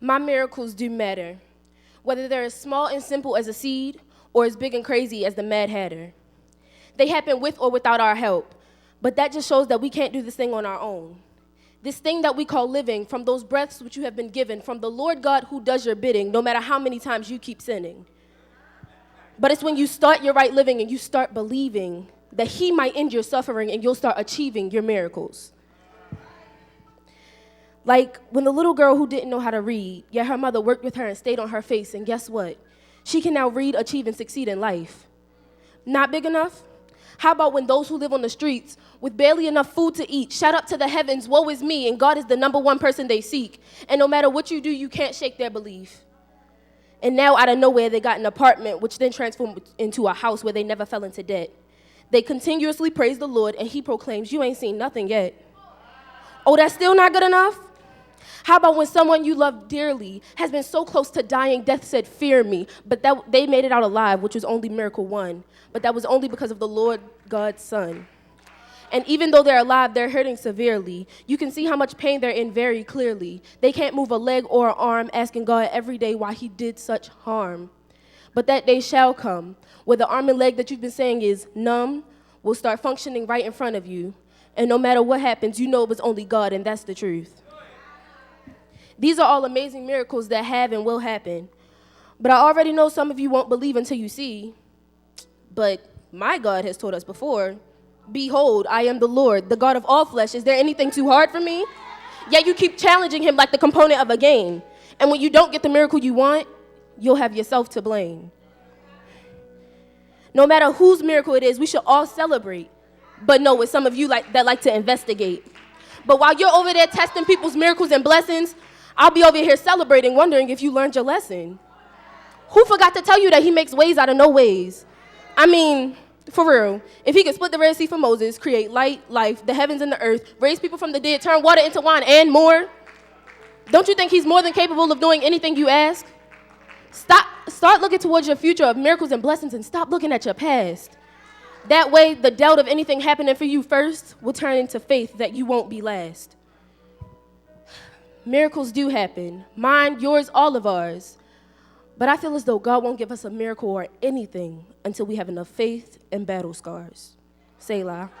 My miracles do matter, whether they're as small and simple as a seed or as big and crazy as the Mad Hatter. They happen with or without our help, but that just shows that we can't do this thing on our own. This thing that we call living, from those breaths which you have been given, from the Lord God who does your bidding, no matter how many times you keep sinning. But it's when you start your right living and you start believing that he might end your suffering and you'll start achieving your miracles. Like when the little girl who didn't know how to read, yet her mother worked with her and stayed on her face, and guess what? She can now read, achieve, and succeed in life. Not big enough? How about when those who live on the streets with barely enough food to eat shout up to the heavens, woe is me, and God is the number one person they seek, and no matter what you do, you can't shake their belief. And now out of nowhere, they got an apartment, which then transformed into a house where they never fell into debt. They continuously praise the Lord, and he proclaims, you ain't seen nothing yet. Oh, that's still not good enough? How about when someone you love dearly has been so close to dying, death said, fear me, but that they made it out alive, which was only miracle one, but that was only because of the Lord God's Son. And even though they're alive, they're hurting severely. You can see how much pain they're in very clearly. They can't move a leg or an arm, asking God every day why he did such harm. But that day shall come, where the arm and leg that you've been saying is numb will start functioning right in front of you. And no matter what happens, you know it was only God, and that's the truth. These are all amazing miracles that have and will happen. But I already know some of you won't believe until you see. But my God has told us before, behold, I am the Lord, the God of all flesh. Is there anything too hard for me? Yet you keep challenging him like the component of a game. And when you don't get the miracle you want, you'll have yourself to blame. No matter whose miracle it is, we should all celebrate. But no, it's some of you that like to investigate. But while you're over there testing people's miracles and blessings, I'll be over here celebrating, wondering if you learned your lesson. Who forgot to tell you that he makes ways out of no ways? I mean, for real, if he could split the Red Sea for Moses, create light, life, the heavens and the earth, raise people from the dead, turn water into wine, and more, don't you think he's more than capable of doing anything you ask? Start looking towards your future of miracles and blessings and stop looking at your past. That way, the doubt of anything happening for you first will turn into faith that you won't be last. Miracles do happen. Mine, yours, all of ours. But I feel as though God won't give us a miracle or anything until we have enough faith and battle scars. Selah.